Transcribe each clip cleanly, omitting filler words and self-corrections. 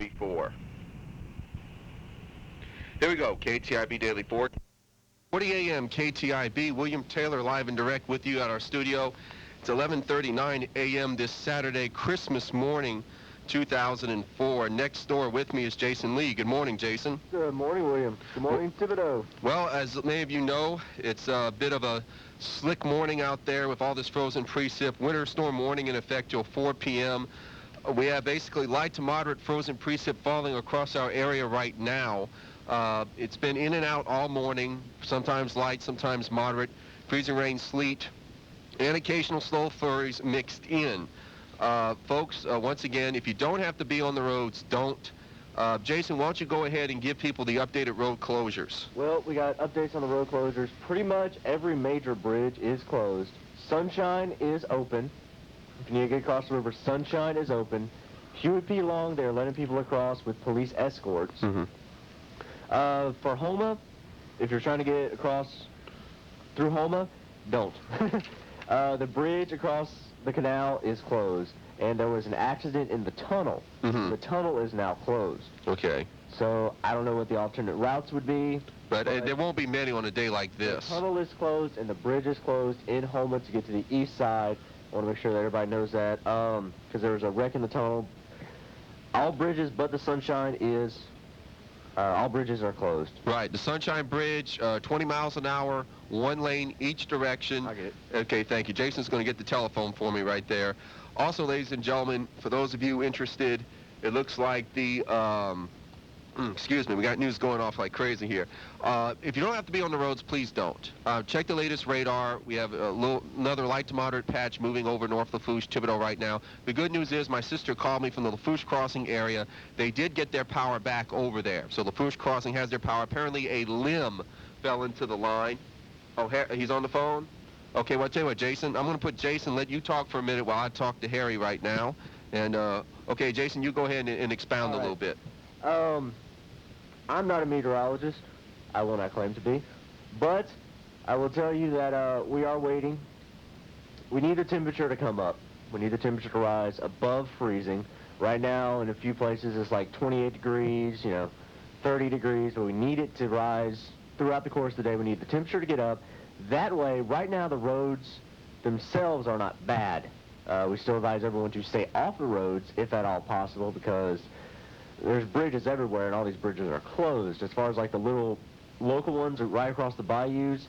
before. Here we go, KTIB Daily 40 a.m. KTIB. William Taylor live and direct with you at our studio. It's 11:39 a.m. this Saturday, Christmas morning, 2004. Next door with me is Jayson Lee. Good morning, Jayson. Good morning, William. Good morning, Thibodaux. Well, as many of you know, it's a bit of a slick morning out there with all this frozen precip. Winter storm warning in effect till 4 p.m. We have basically light to moderate frozen precip falling across our area right now. It's been in and out all morning, sometimes light, sometimes moderate. Freezing rain, sleet, and occasional snow flurries mixed in. Folks, once again, if you don't have to be on the roads, don't. Jayson, why don't you go ahead and give people the updated road closures? Well, we got updates on the road closures. Pretty much every major bridge is closed. Sunshine is open. If you need to get across the river, Sunshine is open. Huey P. Long, they're letting people across with police escorts. For Houma, if you're trying to get across through Houma, don't. The bridge across the canal is closed, and there was an accident in the tunnel. The tunnel is now closed. Okay. So I don't know what the alternate routes would be. But there won't be many on a day like this. The tunnel is closed, and the bridge is closed in Houma to get to the east side. I want to make sure that everybody knows that, because there was a wreck in the tunnel. All bridges but the Sunshine is, all bridges are closed. Right, the Sunshine Bridge, 20 miles an hour, one lane each direction. I get it. Okay, thank you. Jason's going to get the telephone for me right there. Also, ladies and gentlemen, for those of you interested, it looks like the, excuse me, we got news going off like crazy here. If you don't have to be on the roads, please don't. Check the latest radar. We have another light to moderate patch moving over North Lafourche, Thibodaux right now. The good news is my sister called me from the Lafourche Crossing area. They did get their power back over there. So Lafourche Crossing has their power. Apparently a limb fell into the line. Oh, he's on the phone? Okay, well, I'll tell you what, Jayson, I'm going to put Jayson, let you talk for a minute while I talk to Harry right now. And, okay, Jayson, you go ahead and expound a little bit. I'm not a meteorologist. I will not claim to be. But I will tell you that we are waiting. We need the temperature to come up. We need the temperature to rise above freezing. Right now, in a few places, it's like 28 degrees, 30 degrees. But we need it to rise throughout the course of the day. We need the temperature to get up. That way, right now, the roads themselves are not bad. We still advise everyone to stay off the roads, if at all possible, because there's bridges everywhere, and all these bridges are closed. As far as like the little local ones right across the bayous,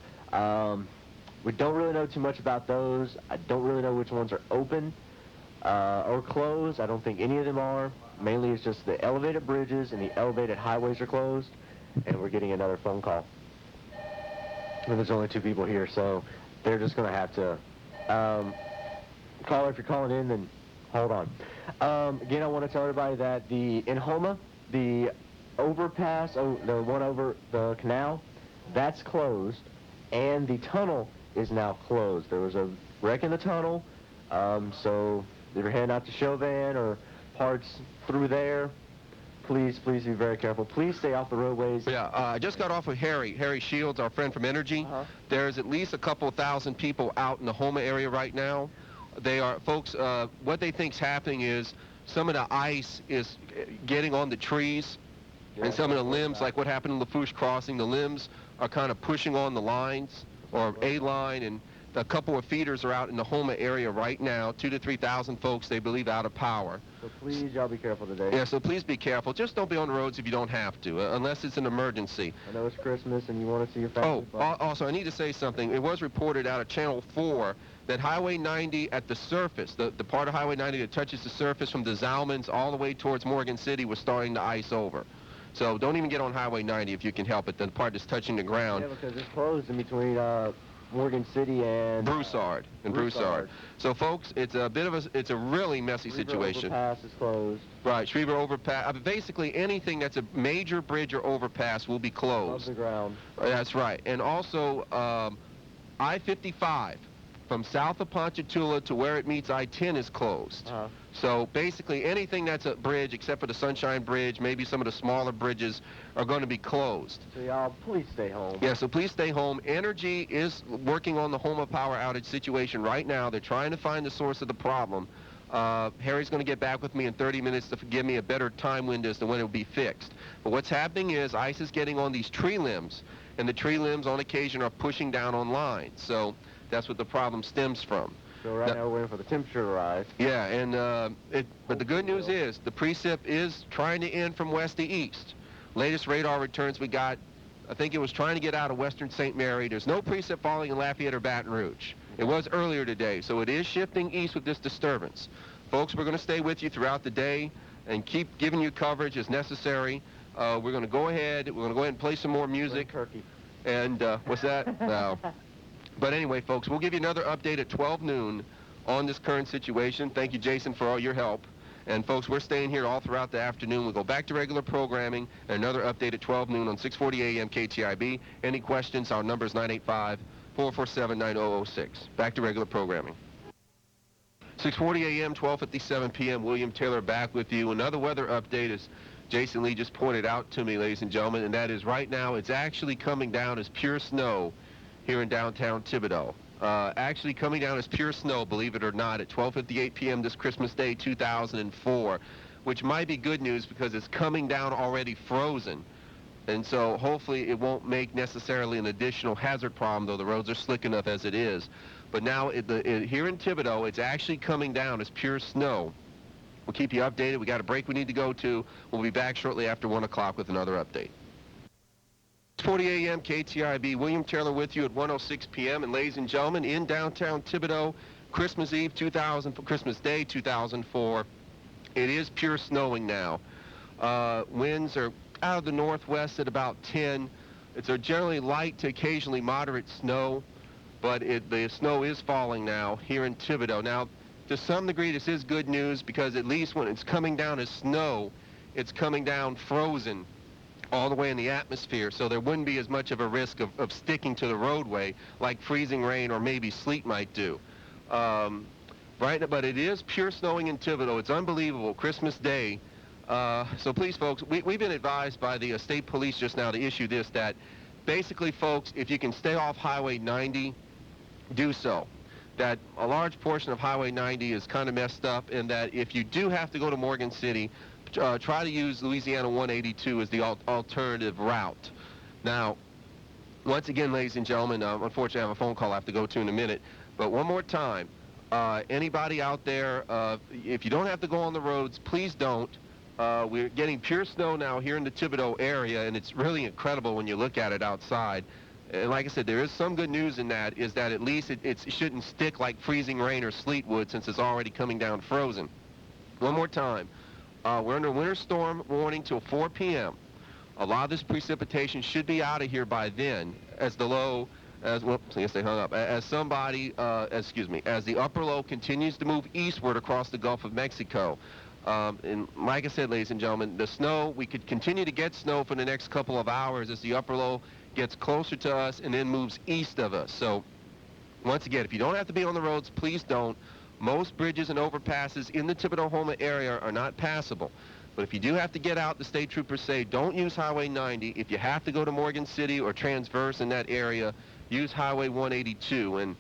we don't really know too much about those. I don't really know which ones are open or closed. I don't think any of them are. Mainly it's just the elevated bridges and the elevated highways are closed. And we're getting another phone call. And there's only two people here, so they're just going to have to call. If you're calling in, then hold on. Again, I want to tell everybody that in Houma, the overpass, the one over the canal, that's closed, and the tunnel is now closed. There was a wreck in the tunnel, so if you're heading out to Chauvin or parts through there, please be very careful. Please stay off the roadways. Yeah, I just got off with Harry Shields, our friend from Energy. There's at least a couple thousand people out in the Houma area right now. They are, folks, what they think's happening is some of the ice is getting on the trees, and some of the limbs, like what happened in Lafourche Crossing, the limbs are kind of pushing on the lines, or a line, and a couple of feeders are out in the Houma area right now, 2,000 to 3,000 folks, they believe, out of power. So please, y'all be careful today. Yeah, so please be careful. Just don't be on the roads if you don't have to, unless it's an emergency. I know it's Christmas and you want to see your family. Oh, also, I need to say something. It was reported out of Channel 4 that Highway 90 at the surface, the part of Highway 90 that touches the surface from the Zalmans all the way towards Morgan City was starting to ice over. So don't even get on Highway 90 if you can help it, the part that's touching the ground. Yeah, because it's closed in between Morgan City and Broussard. So, folks, it's a bit of it's a really messy situation. Overpass is closed. Right, Schriever Overpass. Basically, anything that's a major bridge or overpass will be closed. Above the ground. That's right. And also, I-55 from south of Ponchatoula to where it meets I-10 is closed. So basically anything that's a bridge except for the Sunshine Bridge, maybe some of the smaller bridges, are going to be closed. So y'all, please stay home. Yeah, so please stay home. Energy is working on the Houma power outage situation right now. They're trying to find the source of the problem. Harry's going to get back with me in 30 minutes to give me a better time window as to when it will be fixed. But what's happening is ice is getting on these tree limbs, and the tree limbs on occasion are pushing down on lines. So that's what the problem stems from. So right now we're waiting for the temperature to rise. Yeah, and but the good news is the precip is trying to end from west to east. Latest radar returns we got, I think it was trying to get out of western St. Mary. There's no precip falling in Lafayette or Baton Rouge. It was earlier today, so it is shifting east with this disturbance. Folks, we're going to stay with you throughout the day and keep giving you coverage as necessary. We're going to go ahead and play some more music. Turkey. And what's that? No. But anyway, folks, we'll give you another update at 12 noon on this current situation. Thank you, Jayson, for all your help. And folks, we're staying here all throughout the afternoon. We'll go back to regular programming and another update at 12 noon on 640 AM KTIB. Any questions? Our number is 985-447-9006. Back to regular programming. 640 AM, 12:57 PM. William Taylor back with you. Another weather update, as Jayson Lee just pointed out to me, ladies and gentlemen, and that is right now it's actually coming down as pure snow here in downtown Thibodaux. Actually coming down as pure snow, believe it or not, at 12:58 PM this Christmas Day 2004, which might be good news because it's coming down already frozen. And so hopefully it won't make necessarily an additional hazard problem, though the roads are slick enough as it is. But now here in Thibodaux, it's actually coming down as pure snow. We'll keep you updated. We got a break we need to go to. We'll be back shortly after 1 o'clock with another update. 640 AM KTIB, William Taylor with you at 1:06 PM. And ladies and gentlemen, in downtown Thibodaux, Christmas Day 2004, it is pure snowing now. Winds are out of the northwest at about 10. It's a generally light to occasionally moderate snow, but the snow is falling now here in Thibodaux. Now, to some degree, this is good news because at least when it's coming down as snow, it's coming down frozen all the way in the atmosphere, so there wouldn't be as much of a risk of sticking to the roadway like freezing rain or maybe sleet might do. Right, but it is pure snowing in Thibodaux. It's unbelievable. Christmas Day. So please, folks, we've been advised by the state police just now to issue this, that basically, folks, if you can stay off Highway 90, do so. That a large portion of Highway 90 is kind of messed up, and that if you do have to go to Morgan City, try to use Louisiana 182 as the alternative route. Now, once again, ladies and gentlemen, unfortunately I have a phone call I have to go to in a minute, but one more time, anybody out there, if you don't have to go on the roads, please don't. We're getting pure snow now here in the Thibodaux area, and it's really incredible when you look at it outside. And like I said, there is some good news in that, is that at least it shouldn't stick like freezing rain or sleet would, since it's already coming down frozen. One more time. We're under winter storm warning till 4 p.m. A lot of this precipitation should be out of here by then, as the low, whoops, I guess they hung up, as the upper low continues to move eastward across the Gulf of Mexico. And like I said, ladies and gentlemen, the snow, we could continue to get snow for the next couple of hours as the upper low gets closer to us and then moves east of us. So once again, if you don't have to be on the roads, please don't. Most bridges and overpasses in the Thibodaux-Houma area are not passable. But if you do have to get out, the state troopers say don't use Highway 90. If you have to go to Morgan City or transverse in that area, use Highway 182. And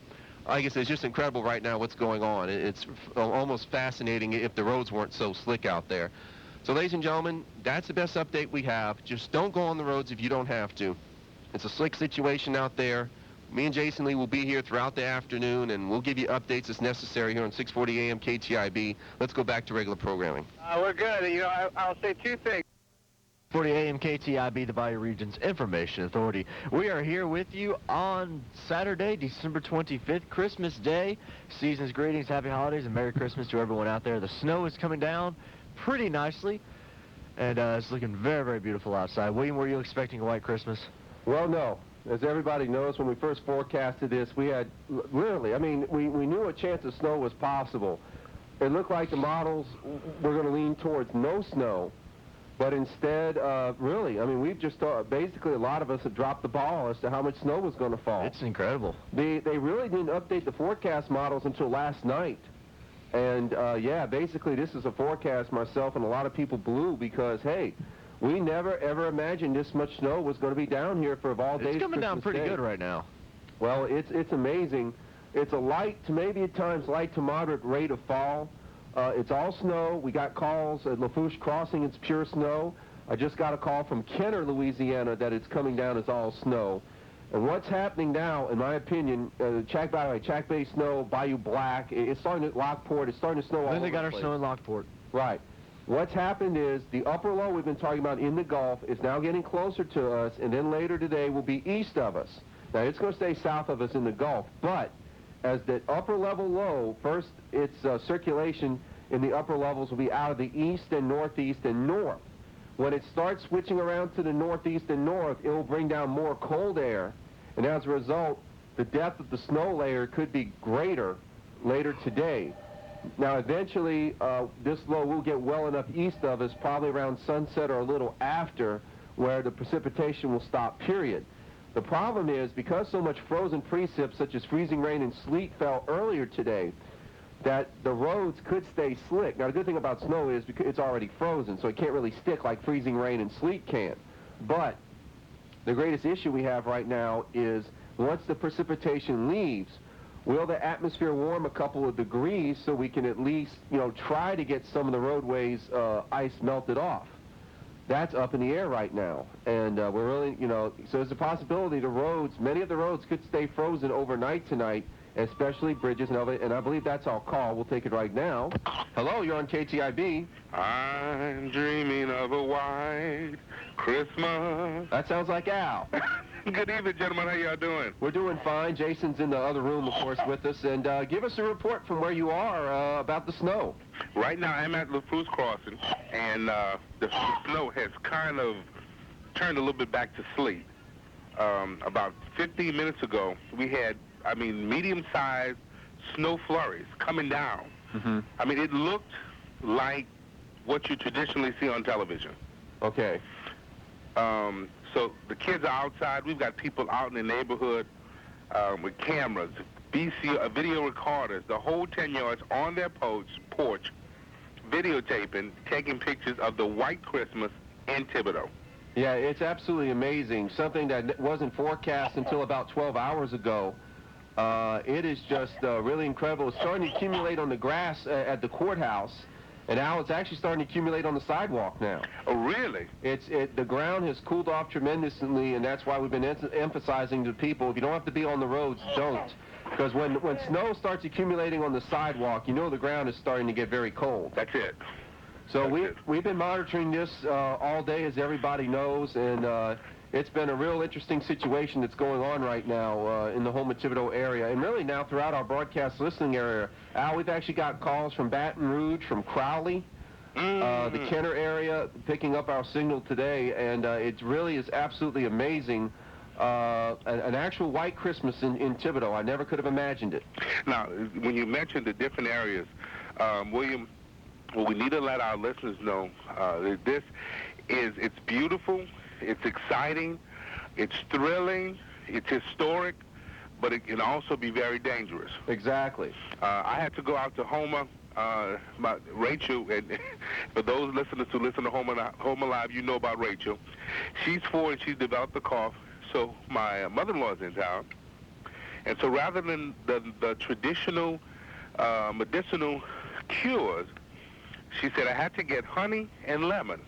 I guess it's just incredible right now what's going on. It's almost fascinating if the roads weren't so slick out there. So ladies and gentlemen, that's the best update we have. Just don't go on the roads if you don't have to. It's a slick situation out there. Me and Jayson Lee will be here throughout the afternoon, and we'll give you updates as necessary here on 640 AM KTIB. Let's go back to regular programming. We're good. I'll say two things. 40 AM KTIB, the Bayou Region's Information Authority. We are here with you on Saturday, December 25th, Christmas Day. Season's greetings, happy holidays, and Merry Christmas to everyone out there. The snow is coming down pretty nicely, and it's looking very, very beautiful outside. William, were you expecting a white Christmas? Well, no. As everybody knows, when we first forecasted this, we had literally, I mean, we knew a chance of snow was possible. It looked like the models were going to lean towards no snow, but instead, really, I mean, we've just thought, basically a lot of us have dropped the ball as to how much snow was going to fall. It's incredible. They really didn't update the forecast models until last night. And, yeah, basically this is a forecast myself and a lot of people blew because, hey, we never, ever imagined this much snow was going to be down here for of all days. It's coming down pretty good right now. Well, it's amazing. It's a light to maybe at times light to moderate rate of fall. It's all snow. We got calls at Lafourche Crossing, it's pure snow. I just got a call from Kenner, Louisiana, that it's coming down as all snow. And what's happening now, in my opinion, Chack Bay snow, Bayou Black, it's starting at Lockport, it's starting to snow all over the place. Then they got our snow in Lockport. Right. What's happened is the upper low we've been talking about in the Gulf is now getting closer to us, and then later today will be east of us. Now, it's going to stay south of us in the Gulf, but as that upper level low, first its circulation in the upper levels will be out of the east and northeast and north. When it starts switching around to the northeast and north, it will bring down more cold air, and as a result, the depth of the snow layer could be greater later today. Now, eventually, this low will get well enough east of us, probably around sunset or a little after, where the precipitation will stop, period. The problem is, because so much frozen precip, such as freezing rain and sleet, fell earlier today, that the roads could stay slick. Now, the good thing about snow is because it's already frozen, so it can't really stick like freezing rain and sleet can. But the greatest issue we have right now is once the precipitation leaves, will the atmosphere warm a couple of degrees so we can at least, try to get some of the roadways ice melted off? That's up in the air right now. And we're really, so there's a possibility the roads, many of the roads could stay frozen overnight tonight, especially bridges and elevators, and I believe that's our call. We'll take it right now. Hello, you're on KTIB. I'm dreaming of a white Christmas. That sounds like Al. Good evening, gentlemen. How y'all doing? We're doing fine. Jason's in the other room, of course, with us. And give us a report from where you are about the snow. Right now, I'm at Lafourche Crossing, and the snow has kind of turned a little bit back to sleet. About 15 minutes ago, we had, medium-sized snow flurries coming down. Mm-hmm. It looked like what you traditionally see on television. Okay. So the kids are outside. We've got people out in the neighborhood with cameras, video recorders, the whole 10 yards on their porch, videotaping, taking pictures of the white Christmas in Thibodaux. Yeah, it's absolutely amazing. Something that wasn't forecast until about 12 hours ago. It is just really incredible. It's starting to accumulate on the grass at the courthouse. And now it's actually starting to accumulate on the sidewalk now. Oh, really? The ground has cooled off tremendously, and that's why we've been emphasizing to people, if you don't have to be on the roads, don't. Because when snow starts accumulating on the sidewalk, the ground is starting to get very cold. That's it. So we've been monitoring this all day, as everybody knows, and it's been a real interesting situation that's going on right now in the Houma Thibodaux area, and really now throughout our broadcast listening area. Al, we've actually got calls from Baton Rouge, from Crowley, the Kenner area, picking up our signal today, and it really is absolutely amazing. An actual white Christmas in Thibodaux. I never could have imagined it. Now, when you mentioned the different areas, William, well, we need to let our listeners know that it's beautiful. It's exciting, it's thrilling, it's historic, but it can also be very dangerous. Exactly. I had to go out to Houma, Rachel, and for those listeners who listen to Houma Live, you know about Rachel. She's 4 and she's developed the cough, so my mother-in-law's in town. And so rather than the traditional medicinal cures, she said I had to get honey and lemon.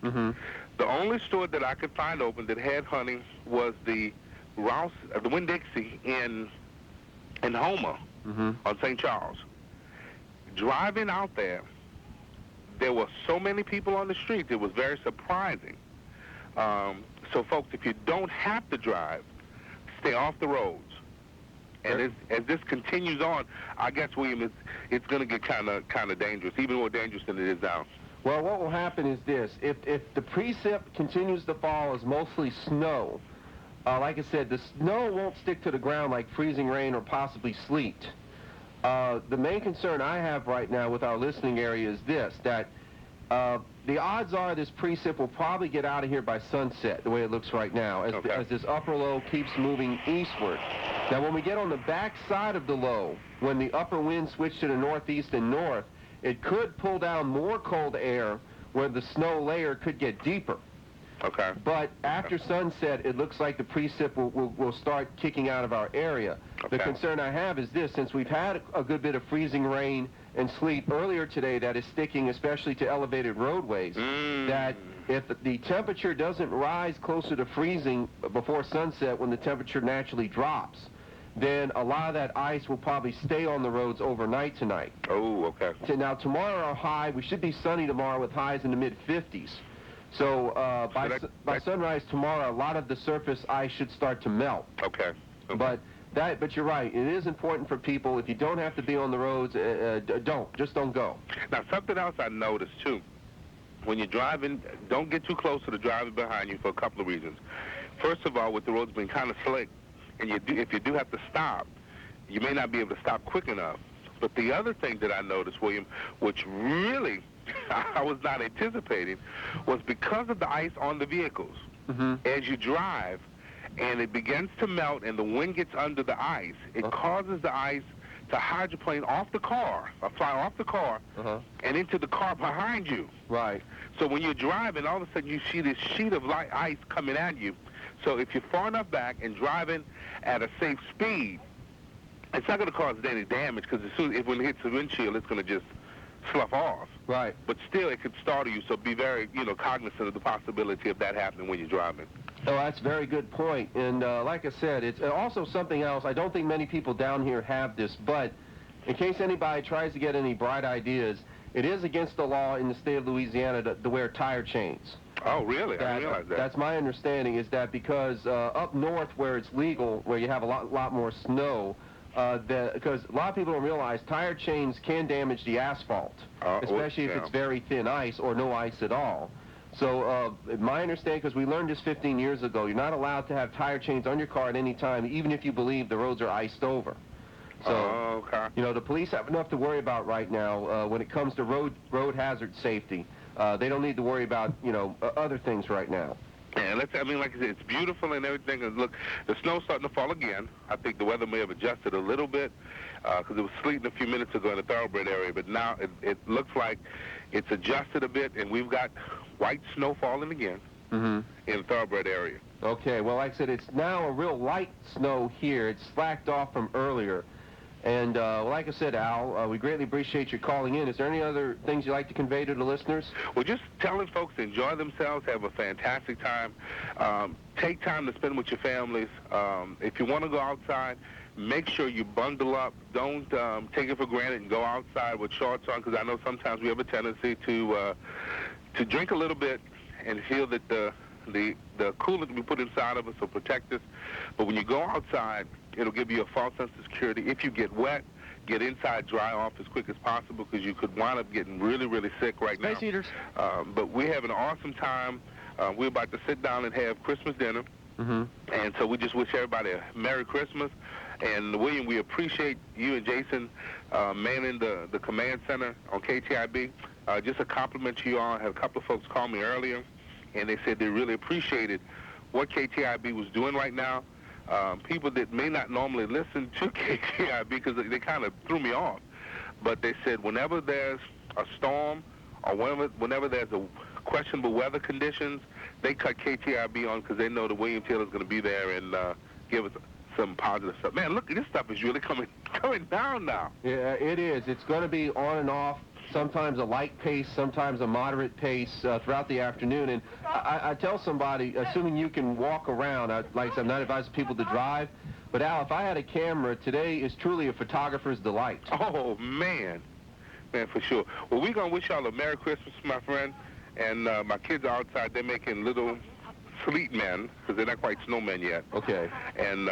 Mm-hmm. The only store that I could find open that had honey was the Rouse, the Winn-Dixie in Houma, mm-hmm, on St. Charles. Driving out there were so many people on the street. It was very surprising. So, folks, if you don't have to drive, stay off the roads. And as this continues on, I guess, William, it's going to get kind of dangerous, even more dangerous than it is now. Well, what will happen is this. If the precip continues to fall as mostly snow, like I said, the snow won't stick to the ground like freezing rain or possibly sleet. The main concern I have right now with our listening area is this, that the odds are this precip will probably get out of here by sunset, the way it looks right now, as this upper low keeps moving eastward. Now, when we get on the back side of the low, when the upper winds switch to the northeast and north, it could pull down more cold air where the snow layer could get deeper. Okay. But after sunset, it looks like the precip will start kicking out of our area. Okay. The concern I have is this, since we've had a good bit of freezing rain and sleet earlier today that is sticking especially to elevated roadways, that if the temperature doesn't rise closer to freezing before sunset when the temperature naturally drops, then a lot of that ice will probably stay on the roads overnight tonight. Oh, okay. Now, tomorrow our high, we should be sunny tomorrow with highs in the mid-50s. So by sunrise tomorrow, a lot of the surface ice should start to melt. Okay. But you're right. It is important for people. If you don't have to be on the roads, just don't go. Now, something else I noticed too. When you're driving, don't get too close to the driver behind you for a couple of reasons. First of all, with the roads being kind of slick, and if you do have to stop, you may not be able to stop quick enough. But the other thing that I noticed, William, which really I was not anticipating, was because of the ice on the vehicles. As you drive, and it begins to melt, and the wind gets under the ice, it causes the ice to hydroplane off the car, or fly off the car, and into the car behind you. Right. So when you're driving, all of a sudden you see this sheet of light ice coming at you. So if you're far enough back and driving at a safe speed, it's not going to cause any damage, because when it hits the windshield, it's going to just slough off. Right. But still, it could startle you, so be very, cognizant of the possibility of that happening when you're driving. Oh, that's a very good point. And like I said, it's also something else. I don't think many people down here have this, but in case anybody tries to get any bright ideas, it is against the law in the state of Louisiana to wear tire chains. Oh, really? I didn't realize that. That's my understanding, is that because up north where it's legal, where you have a lot more snow, because a lot of people don't realize tire chains can damage the asphalt, especially if it's very thin ice or no ice at all. So my understanding, because we learned this 15 years ago, you're not allowed to have tire chains on your car at any time, even if you believe the roads are iced over. So, the police have enough to worry about right now when it comes to road hazard safety. They don't need to worry about, other things right now. And like I said, it's beautiful and everything. And look, the snow's starting to fall again. I think the weather may have adjusted a little bit because it was sleeting a few minutes ago in the Thoroughbred area. But now it looks like it's adjusted a bit, and we've got white snow falling again in the Thoroughbred area. Okay, well, like I said, it's now a real light snow here. It's slacked off from earlier. And like I said, Al, we greatly appreciate you calling in. Is there any other things you'd like to convey to the listeners? Well, just telling folks to enjoy themselves, have a fantastic time. Take time to spend with your families. If you want to go outside, make sure you bundle up. Don't take it for granted and go outside with shorts on, because I know sometimes we have a tendency to drink a little bit and feel that the coolant we put inside of us will protect us. But when you go outside, it'll give you a false sense of security. If you get wet, get inside, dry off as quick as possible, because you could wind up getting really, really sick right now. Space heaters. But we're having an awesome time. We're about to sit down and have Christmas dinner. And so we just wish everybody a Merry Christmas. And, William, we appreciate you and Jayson manning the command center on KTIB. Just a compliment to you all. I had a couple of folks call me earlier, and they said they really appreciated what KTIB was doing right now. People that may not normally listen to KTIB, because they kind of threw me off, but they said whenever there's a storm or whenever there's a questionable weather conditions, they cut KTIB on, because they know that William Taylor's going to be there and give us some positive stuff. Man, look, this stuff is really coming down now. Yeah, it is. It's going to be on and off. Sometimes a light pace, sometimes a moderate pace throughout the afternoon. And I tell somebody, assuming you can walk around, like I said, I'm not advising people to drive, but Al, if I had a camera, today is truly a photographer's delight. Oh, man, for sure. Well, we're going to wish y'all a Merry Christmas, my friend. And my kids are outside. They're making little sleet men, because they're not quite snowmen yet. Okay. And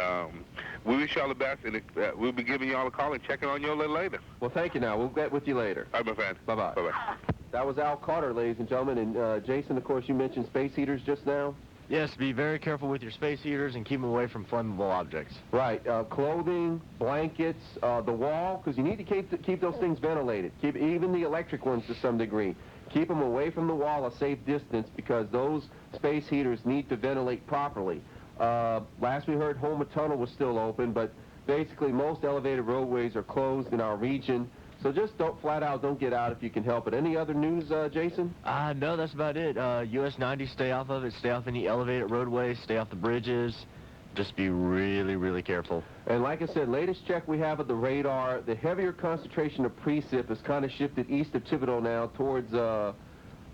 we wish y'all the best, and we'll be giving y'all a call and checking on you a little later. Well, thank you now. We'll get with you later. All right, my friend. Bye-bye. Bye-bye. That was Al Carter, ladies and gentlemen. And Jayson, of course, you mentioned space heaters just now. Yes, be very careful with your space heaters and keep them away from flammable objects. Right. Clothing, blankets, the wall, because you need to keep those things ventilated. Keep even the electric ones to some degree. Keep them away from the wall a safe distance, because those space heaters need to ventilate properly. Last we heard, Houma Tunnel was still open, but basically most elevated roadways are closed in our region. So just flat out don't get out if you can help it. Any other news, Jayson? No, that's about it. US 90, stay off of it. Stay off any elevated roadways. Stay off the bridges. just be really, really careful. And like I said, latest check we have of the radar, the heavier concentration of precip has kind of shifted east of Thibodaux now towards,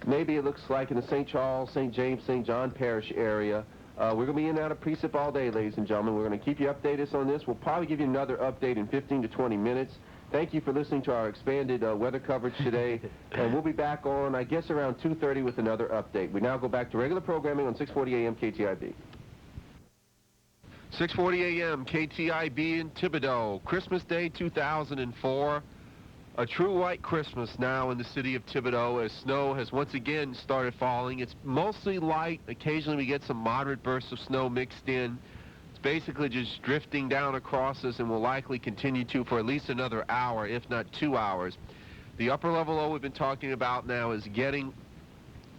maybe it looks like in the St. Charles, St. James, St. John Parish area. We're going to be in and out of precip all day, ladies and gentlemen. We're going to keep you updated on this. We'll probably give you another update in 15 to 20 minutes. Thank you for listening to our expanded weather coverage today. And we'll be back on, I guess, around 2:30 with another update. We now go back to regular programming on 640 AM KTIB. 6:40 AM KTIB in Thibodaux. Christmas Day 2004. A true white Christmas now in the city of Thibodaux as snow has once again started falling. It's mostly light. Occasionally we get some moderate bursts of snow mixed in. It's basically just drifting down across us and will likely continue to for at least another hour, if not 2 hours. The upper level low we've been talking about now is getting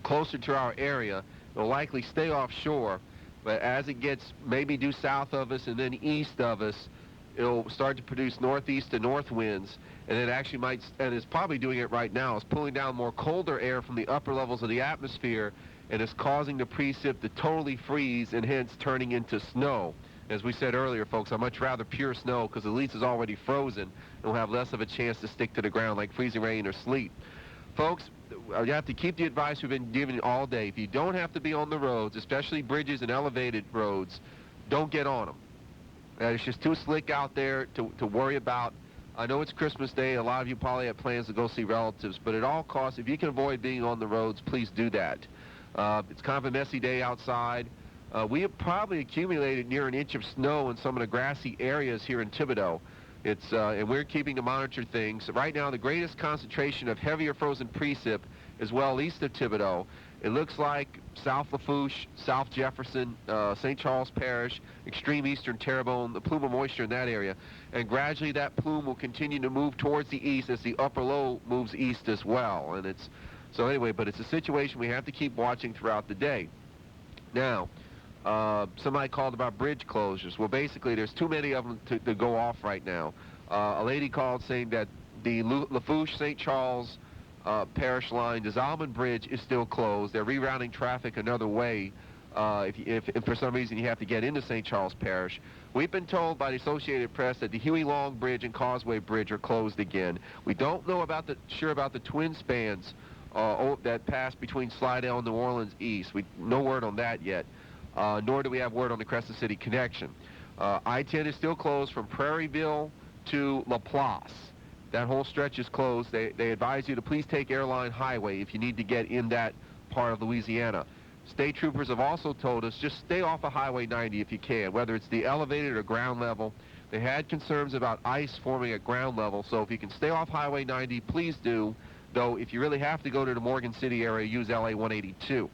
closer to our area. It will likely stay offshore, but as it gets maybe due south of us and then east of us, it'll start to produce northeast to north winds, and it actually might, and is probably doing it right now, is pulling down more colder air from the upper levels of the atmosphere, and is causing the precip to totally freeze and hence turning into snow. As we said earlier, folks, I'd much rather pure snow because at least it's already frozen and will have less of a chance to stick to the ground like freezing rain or sleet. Folks, you have to keep the advice we've been giving all day. If you don't have to be on the roads, especially bridges and elevated roads, don't get on them. It's just too slick out there to worry about. I know it's Christmas Day. A lot of you probably have plans to go see relatives, but at all costs, if you can avoid being on the roads, please do that. It's kind of a messy day outside. We have probably accumulated near an inch of snow in some of the grassy areas here in Thibodaux. And we're keeping to monitor things. Right now, the greatest concentration of heavier frozen precip is well east of Thibodaux. It looks like South Lafourche, South Jefferson, St. Charles Parish, extreme eastern Terrebonne, the plume of moisture in that area. And gradually that plume will continue to move towards the east as the upper low moves east as well. And so anyway, but it's a situation we have to keep watching throughout the day. Now, somebody called about bridge closures. Well, basically, there's too many of them to go off right now. A lady called saying that the Lafourche, St. Charles Parish line, the Zalman Bridge is still closed. They're rerouting traffic another way if for some reason you have to get into St. Charles Parish. We've been told by the Associated Press that the Huey Long Bridge and Causeway Bridge are closed again. We don't know sure about the twin spans that pass between Slidell and New Orleans East. No word on that yet. Nor do we have word on the Crescent City connection. I-10 is still closed from Prairieville to Laplace. That whole stretch is closed. They advise you to please take Airline Highway if you need to get in that part of Louisiana. State troopers have also told us just stay off of Highway 90 if you can, whether it's the elevated or ground level. They had concerns about ice forming at ground level, so if you can stay off Highway 90, please do. Though if you really have to go to the Morgan City area, use LA 182.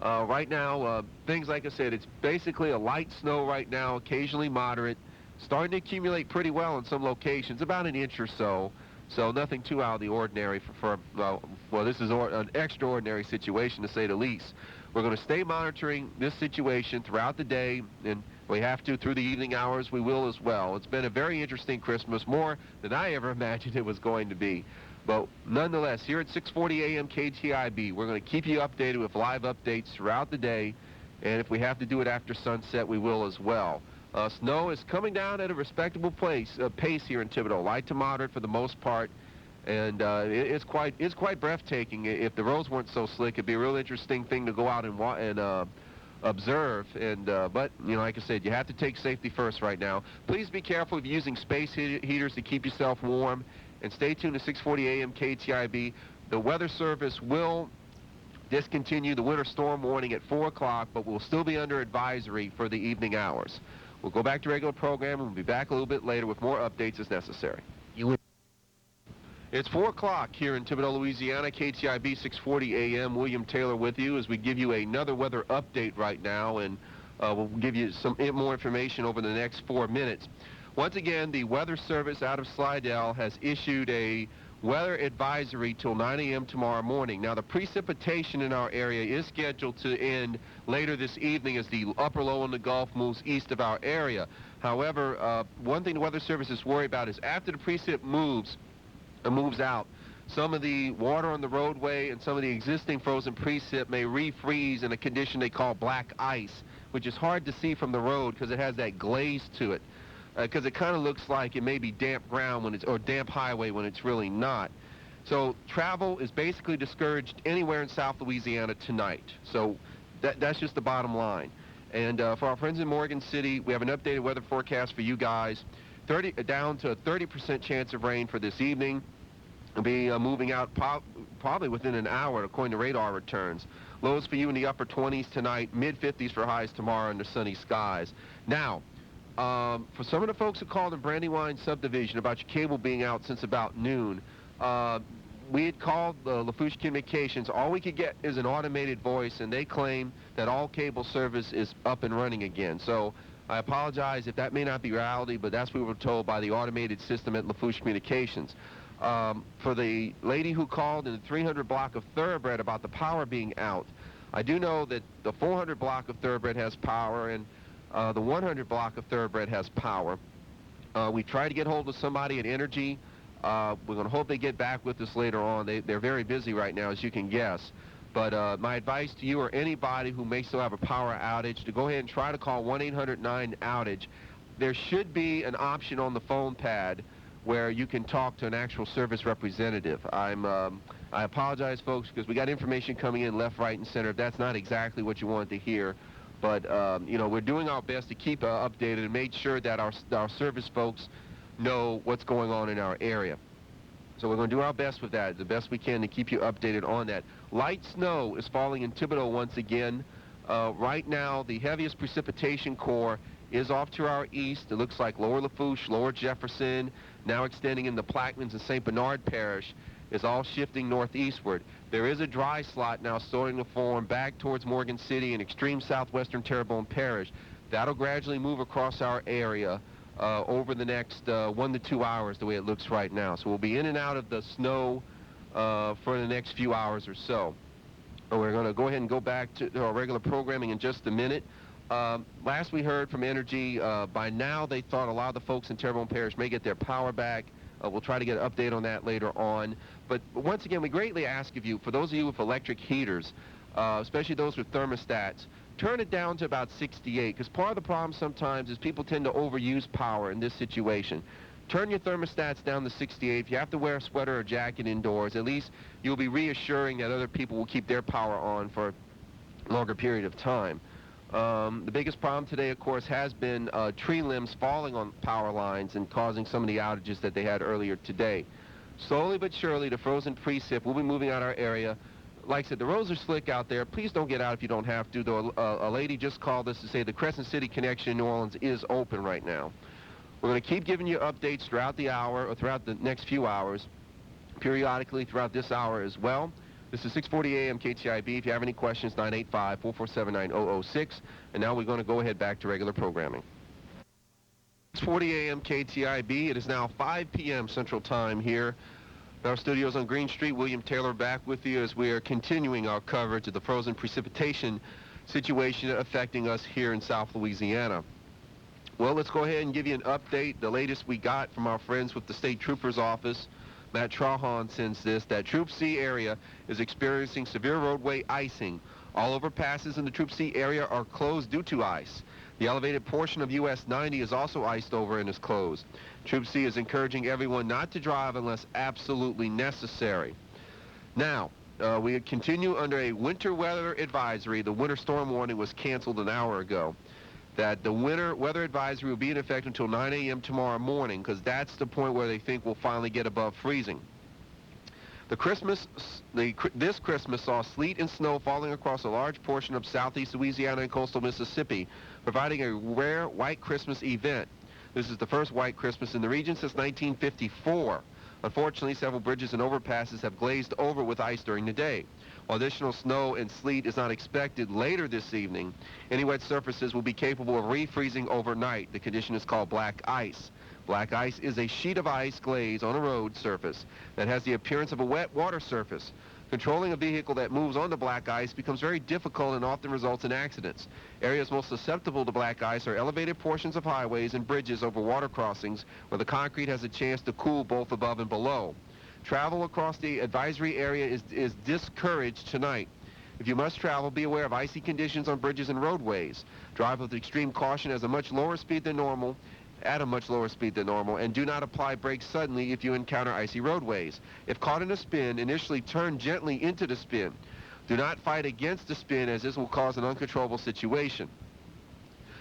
Right now, things like I said, it's basically a light snow right now, occasionally moderate, starting to accumulate pretty well in some locations, about an inch or so. So nothing too out of the ordinary well, this is an extraordinary situation to say the least. We're going to stay monitoring this situation throughout the day, and we have to through the evening hours. We will as well. It's been a very interesting Christmas, more than I ever imagined it was going to be. But nonetheless, here at 640 AM KTIB, we're going to keep you updated with live updates throughout the day, and if we have to do it after sunset, we will as well. Snow is coming down at a respectable pace here in Thibodaux, light to moderate for the most part, and it's quite breathtaking. If the roads weren't so slick, it'd be a real interesting thing to go out and observe. But you know, like I said, you have to take safety first right now. Please be careful if you're using space heaters to keep yourself warm, and stay tuned to 640 AM KTIB. The Weather Service will discontinue the winter storm warning at 4 o'clock, but we'll still be under advisory for the evening hours. We'll go back to regular program, and we'll be back a little bit later with more updates as necessary. It's 4 o'clock here in Thibodaux, Louisiana. KTIB 640 AM. William Taylor with you as we give you another weather update right now, and we'll give you some more information over the next 4 minutes. Once again, the Weather Service out of Slidell has issued a weather advisory till 9 a.m. tomorrow morning. Now, the precipitation in our area is scheduled to end later this evening as the upper low in the Gulf moves east of our area. However, one thing the Weather Service is worried about is after the precip moves out, some of the water on the roadway and some of the existing frozen precip may refreeze in a condition they call black ice, which is hard to see from the road because it has that glaze to it. Because it kind of looks like it may be damp ground when it's, or damp highway when it's really not. So travel is basically discouraged anywhere in South Louisiana tonight. So that's just the bottom line. And for our friends in Morgan City, we have an updated weather forecast for you guys. Down to a 30% chance of rain for this evening. It'll be moving out probably within an hour according to radar returns. Lows for you in the upper 20s tonight, mid-50s for highs tomorrow under sunny skies. Now, for some of the folks who called in Brandywine subdivision about your cable being out since about noon, we had called Lafourche Communications. All we could get is an automated voice, and they claim that all cable service is up and running again. So I apologize if that may not be reality, but that's what we were told by the automated system at Lafourche Communications. For the lady who called in the 300 block of Thoroughbred about the power being out, I do know that the 400 block of Thoroughbred has power, and the 100 block of Thoroughbred has power. We tried to get hold of somebody at Energy. We're going to hope they get back with us later on. They're very busy right now, as you can guess. But my advice to you or anybody who may still have a power outage, to go ahead and try to call 1-800-9-OUTAGE. There should be an option on the phone pad where you can talk to an actual service representative. I apologize, folks, because we got information coming in left, right, and center. That's not exactly what you wanted to hear. But, you know, we're doing our best to keep updated and make sure that our service folks know what's going on in our area. So we're going to do our best with that, the best we can, to keep you updated on that. Light snow is falling in Thibodaux once again. Right now, the heaviest precipitation core is off to our east. It looks like Lower Lafourche, Lower Jefferson, now extending into Plaquemines and St. Bernard Parish, is all shifting northeastward. There is a dry slot now starting to form back towards Morgan City and extreme southwestern Terrebonne Parish. That'll gradually move across our area over the next 1 to 2 hours, the way it looks right now. So we'll be in and out of the snow for the next few hours or so. We're going to go ahead and go back to our regular programming in just a minute. Last we heard from Energy, by now they thought a lot of the folks in Terrebonne Parish may get their power back. We'll try to get an update on that later on. But once again, we greatly ask of you, for those of you with electric heaters, especially those with thermostats, turn it down to about 68, because part of the problem sometimes is people tend to overuse power in this situation. Turn your thermostats down to 68. If you have to wear a sweater or jacket indoors, at least you'll be reassuring that other people will keep their power on for a longer period of time. The biggest problem today, of course, has been tree limbs falling on power lines and causing some of the outages that they had earlier today. Slowly but surely, the frozen precip will be moving out our area. Like I said, the roads are slick out there. Please don't get out if you don't have to, though. A lady just called us to say the Crescent City connection in New Orleans is open right now. We're going to keep giving you updates throughout the hour, or throughout the next few hours, periodically throughout this hour as well. This is 640 AM KTIB. If you have any questions, 985-447-9006. And now we're going to go ahead back to regular programming. 640 AM KTIB. It is now 5 p.m. Central Time here in our studios on Green Street. William Taylor back with you as we are continuing our coverage of the frozen precipitation situation affecting us here in South Louisiana. Well, let's go ahead and give you an update. The latest we got from our friends with the State Trooper's Office. Matt Trahan sends this, that Troop C area is experiencing severe roadway icing. All overpasses in the Troop C area are closed due to ice. The elevated portion of US 90 is also iced over and is closed. Troop C is encouraging everyone not to drive unless absolutely necessary. Now, we continue under a winter weather advisory. The winter storm warning was canceled an hour ago. That the winter weather advisory will be in effect until 9 a.m. tomorrow morning, because that's the point where they think we'll finally get above freezing. This Christmas saw sleet and snow falling across a large portion of southeast Louisiana and coastal Mississippi, providing a rare white Christmas event. This is the first white Christmas in the region since 1954. Unfortunately, several bridges and overpasses have glazed over with ice during the day. While additional snow and sleet is not expected later this evening, any wet surfaces will be capable of refreezing overnight. The condition is called black ice. Black ice is a sheet of ice glaze on a road surface that has the appearance of a wet water surface. Controlling a vehicle that moves on the black ice becomes very difficult and often results in accidents. Areas most susceptible to black ice are elevated portions of highways and bridges over water crossings where the concrete has a chance to cool both above and below. Travel across the advisory area is discouraged tonight. If you must travel, be aware of icy conditions on bridges and roadways. Drive with extreme caution at a much lower speed than normal, and do not apply brakes suddenly if you encounter icy roadways. If caught in a spin, initially turn gently into the spin. Do not fight against the spin, as this will cause an uncontrollable situation.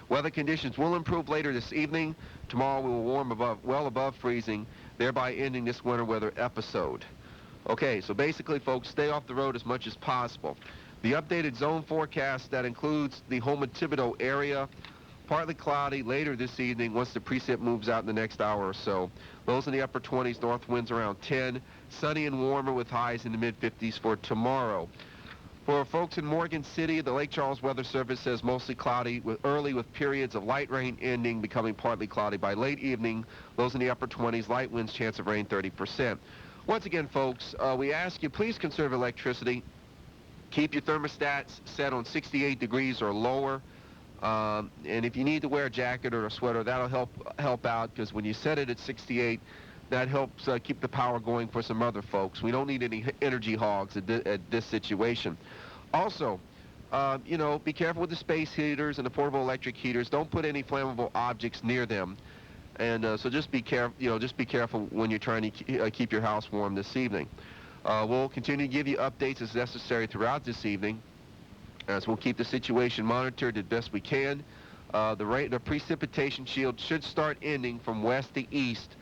Weather conditions will improve later this evening. Tomorrow we will warm well above freezing, thereby ending this winter weather episode. Okay, so basically, folks, stay off the road as much as possible. The updated zone forecast that includes the Houma Thibodaux area, partly cloudy later this evening once the precip moves out in the next hour or so. Lows in the upper 20s, north winds around 10, sunny and warmer with highs in the mid-50s for tomorrow. For folks in Morgan City, the Lake Charles Weather Service says mostly cloudy, early with periods of light rain ending, becoming partly cloudy by late evening. Lows in the upper 20s, light winds, chance of rain 30%. Once again, folks, we ask you, please conserve electricity. Keep your thermostats set on 68 degrees or lower. And if you need to wear a jacket or a sweater, that'll help out, because when you set it at 68, that helps keep the power going for some other folks. We don't need any energy hogs at this situation. Also, be careful with the space heaters and the portable electric heaters. Don't put any flammable objects near them. And so just be careful. Just be careful when you're trying to keep your house warm this evening. We'll continue to give you updates as necessary throughout this evening, as we'll keep the situation monitored as best we can. The precipitation shield should start ending from west to east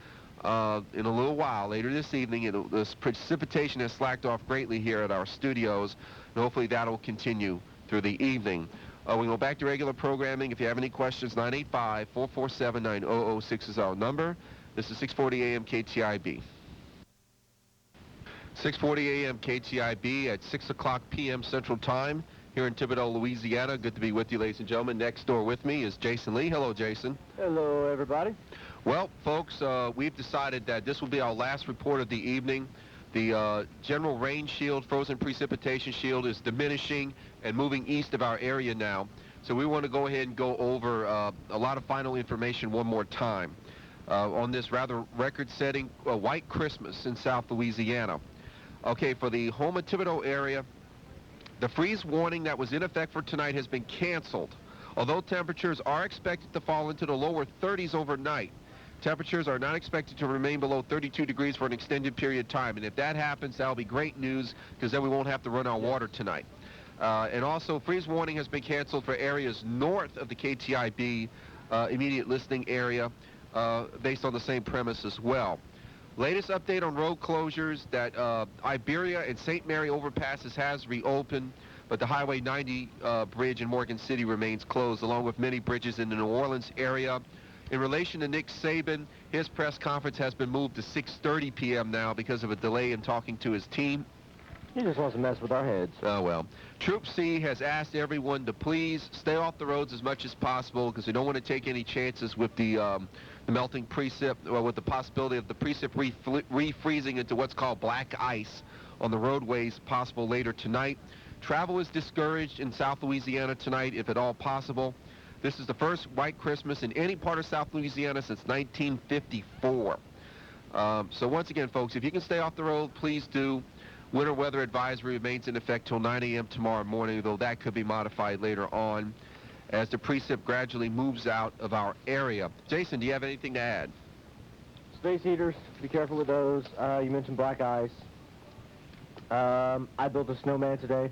in a little while. Later this evening, the precipitation has slacked off greatly here at our studios, and hopefully that will continue through the evening. We go back to regular programming. If you have any questions, 985-447-9006 is our number. This is 640 AM KTIB. 640 AM KTIB at 6 o'clock p.m. Central Time here in Thibodaux, Louisiana. Good to be with you, ladies and gentlemen. Next door with me is Jayson Lee. Hello, Jayson. Hello, everybody. Well, folks, we've decided that this will be our last report of the evening. The general rain shield, frozen precipitation shield, is diminishing and moving east of our area now. So we want to go ahead and go over a lot of final information one more time on this rather record-setting white Christmas in South Louisiana. Okay, for the Houma Thibodaux area, the freeze warning that was in effect for tonight has been canceled. Although temperatures are expected to fall into the lower 30s overnight, temperatures are not expected to remain below 32 degrees for an extended period of time. And if that happens, that'll be great news, because then we won't have to run our water tonight. And also, freeze warning has been canceled for areas north of the KTIB immediate listening area, based on the same premise as well. Latest update on road closures, that Iberia and St. Mary overpasses has reopened, but the Highway 90 bridge in Morgan City remains closed, along with many bridges in the New Orleans area. In relation to Nick Saban, his press conference has been moved to 6:30 p.m. now because of a delay in talking to his team. He just wants to mess with our heads. Oh, well. Troop C has asked everyone to please stay off the roads as much as possible, because we don't want to take any chances with the melting precip, or with the possibility of the precip refreezing into what's called black ice on the roadways possible later tonight. Travel is discouraged in South Louisiana tonight, if at all possible. This is the first white Christmas in any part of South Louisiana since 1954. So once again, folks, if you can stay off the road, please do. Winter weather advisory remains in effect till 9 a.m. tomorrow morning, though that could be modified later on as the precip gradually moves out of our area. Jayson, do you have anything to add? Space heaters, be careful with those. You mentioned black ice. I built a snowman today.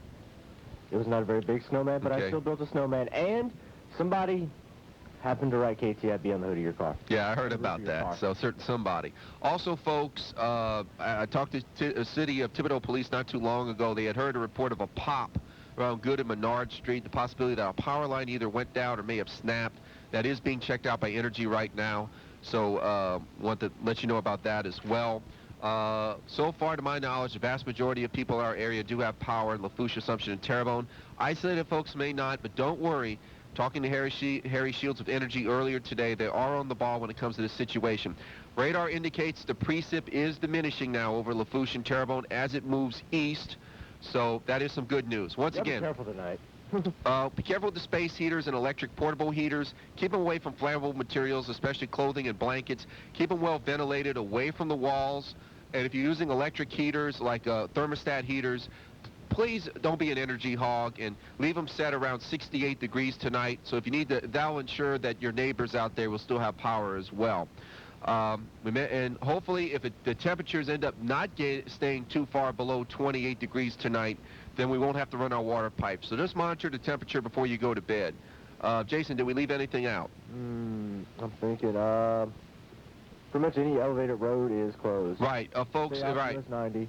It was not a very big snowman, but Okay. I still built a snowman. And somebody happened to write KTIB on the hood of your car. Yeah, I heard about that. So somebody. Also, folks, I talked to the city of Thibodaux police not too long ago. They had heard a report of a pop around Good and Menard Street, the possibility that a power line either went down or may have snapped. That is being checked out by Energy right now. So want to let you know about that as well. So far, to my knowledge, the vast majority of people in our area do have power in Lafourche, Assumption, and Terrebonne. Isolated folks may not, but don't worry. Talking to Harry Shields of Energy earlier today, they are on the ball when it comes to this situation. Radar indicates the precip is diminishing now over Lafourche and Terrebonne as it moves east, so that is some good news. Once again, be careful tonight. be careful with the space heaters and electric portable heaters. Keep them away from flammable materials, especially clothing and blankets. Keep them well ventilated, away from the walls. And if you're using electric heaters like thermostat heaters, please don't be an energy hog and leave them set around 68 degrees tonight. So if you need to, that'll ensure that your neighbors out there will still have power as well. And hopefully if the temperatures end up not staying too far below 28 degrees tonight, then we won't have to run our water pipes. So just monitor the temperature before you go to bed. Jayson, did we leave anything out? I'm thinking, pretty much any elevated road is closed. Right, folks, right. US 90.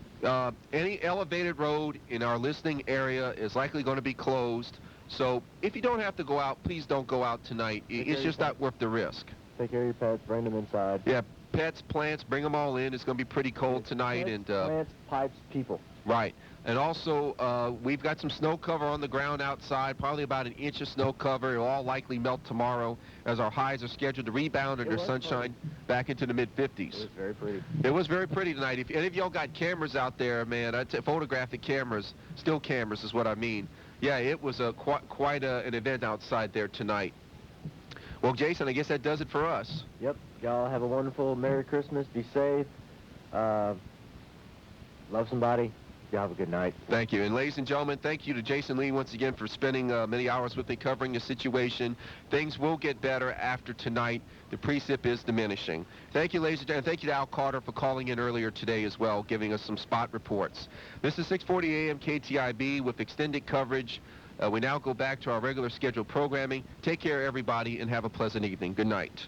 Any elevated road in our listening area is likely going to be closed. So if you don't have to go out, please don't go out tonight. It's just not worth the risk. Take care of your pets, bring them inside. Yeah, pets, plants, bring them all in. It's going to be pretty cold tonight. Pets, plants, pipes, people. Right. And also, we've got some snow cover on the ground outside, probably about an inch of snow cover. It'll all likely melt tomorrow as our highs are scheduled to rebound under sunshine back into the mid-50s. It was very pretty. It was very pretty tonight. If any of y'all got cameras out there, man, photographic cameras, still cameras is what I mean. Yeah, it was quite an event outside there tonight. Well, Jayson, I guess that does it for us. Yep. Y'all have a wonderful Merry Christmas. Be safe. Love somebody. Y'all have a good night. Thank you. And ladies and gentlemen, thank you to Jayson Lee once again for spending many hours with me covering the situation. Things will get better after tonight. The precip is diminishing. Thank you, ladies and gentlemen. Thank you to Al Carter for calling in earlier today as well, giving us some spot reports. This is 640 AM KTIB with extended coverage. We now go back to our regular scheduled programming. Take care, everybody, and have a pleasant evening. Good night.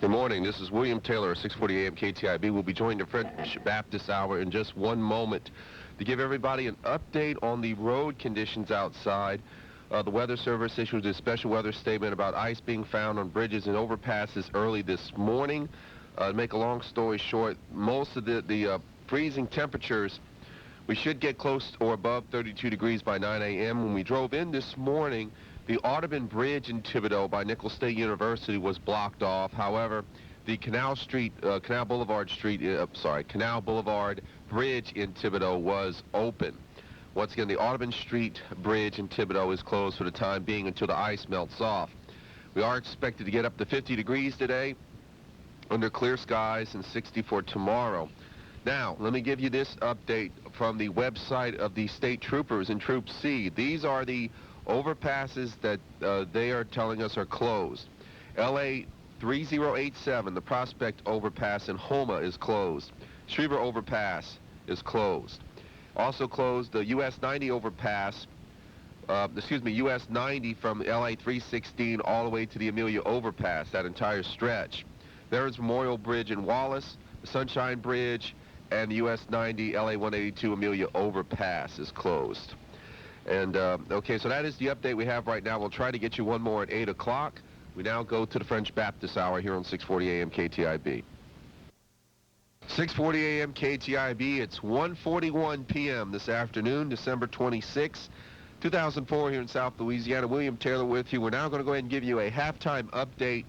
Good morning. This is William Taylor, 640 AM KTIB. We'll be joined at French Baptist Hour in just one moment to give everybody an update on the road conditions outside. The Weather Service issued a special weather statement about ice being found on bridges and overpasses early this morning. To make a long story short, most of the freezing temperatures, we should get close or above 32 degrees by 9 a.m. When we drove in this morning, the Audubon Bridge in Thibodaux by Nicholls State University was blocked off. However, the Canal Boulevard Bridge in Thibodaux was open. Once again, the Audubon Street Bridge in Thibodaux is closed for the time being until the ice melts off. We are expected to get up to 50 degrees today under clear skies and 60 for tomorrow. Now, let me give you this update from the website of the state troopers in Troop C. These are the overpasses that they are telling us are closed. LA 3087, the Prospect Overpass in Houma, is closed. Schriever Overpass is closed. Also closed the US 90 overpass, US 90 from LA 316 all the way to the Amelia Overpass, that entire stretch. Veterans Memorial Bridge in Wallace, the Sunshine Bridge, and the US 90 LA 182 Amelia Overpass is closed. And, okay, so that is the update we have right now. We'll try to get you one more at 8 o'clock. We now go to the French Baptist Hour here on 640 AM KTIB. 640 AM KTIB, it's 1:41 p.m. this afternoon, December 26, 2004 here in South Louisiana. William Taylor with you. We're now going to go ahead and give you a halftime update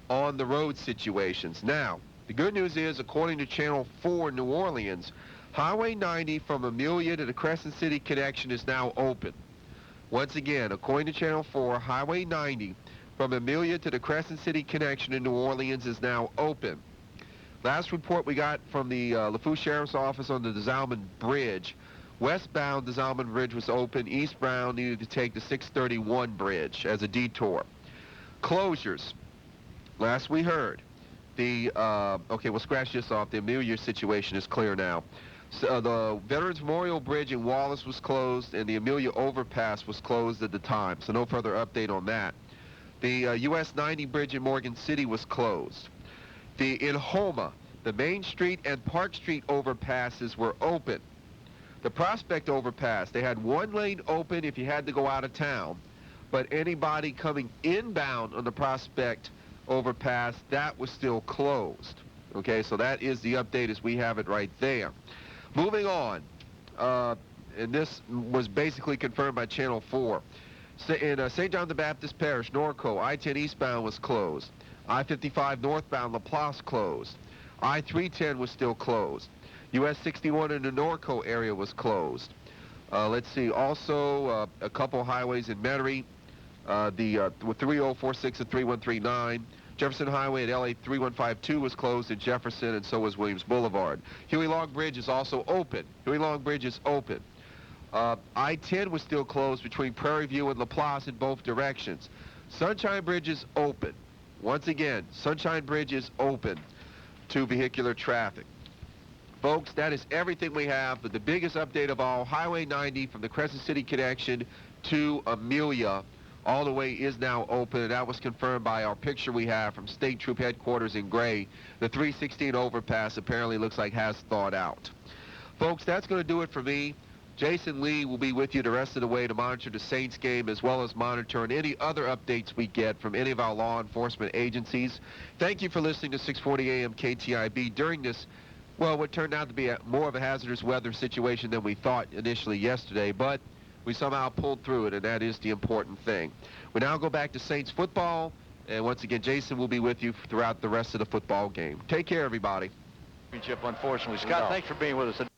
on the road situations. Now, the good news is, according to Channel 4 New Orleans, Highway 90 from Amelia to the Crescent City connection is now open. Once again, according to Channel 4, Highway 90 from Amelia to the Crescent City connection in New Orleans is now open. Last report we got from the LaFou Sheriff's Office on the DeZalman Bridge, westbound DeZalman Bridge was open, eastbound needed to take the 631 bridge as a detour. Closures. Last we heard, okay, we'll scratch this off. The Amelia situation is clear now. So, the Veterans Memorial Bridge in Wallace was closed, and the Amelia Overpass was closed at the time, so no further update on that. The US 90 Bridge in Morgan City was closed. In Houma, the Main Street and Park Street overpasses were open. The Prospect Overpass, they had one lane open if you had to go out of town, but anybody coming inbound on the Prospect Overpass, that was still closed. Okay, so that is the update as we have it right there. Moving on, and this was basically confirmed by Channel 4. In St. John the Baptist Parish, Norco, I-10 eastbound was closed. I-55 northbound, LaPlace closed. I-310 was still closed. US 61 in the Norco area was closed. Let's see, also a couple highways in Metairie, the 3046 and 3139, Jefferson Highway at LA 3152 was closed in Jefferson, and so was Williams Boulevard. Huey Long Bridge is also open. Huey Long Bridge is open. I-10 was still closed between Prairie View and LaPlace in both directions. Sunshine Bridge is open. Once again, Sunshine Bridge is open to vehicular traffic. Folks, that is everything we have, but the biggest update of all, Highway 90 from the Crescent City connection to Amelia all the way is now open, and that was confirmed by our picture we have from State Troop Headquarters in Gray. The 316 overpass apparently looks like has thawed out. Folks, that's going to do it for me. Jayson Lee will be with you the rest of the way to monitor the Saints game as well as monitoring any other updates we get from any of our law enforcement agencies. Thank you for listening to 640 AM KTIB during this, well, what turned out to be more of a hazardous weather situation than we thought initially yesterday, but we somehow pulled through it, and that is the important thing. We now go back to Saints football, and once again, Jayson will be with you throughout the rest of the football game. Take care, everybody. Unfortunately. Scott, thanks for being with us.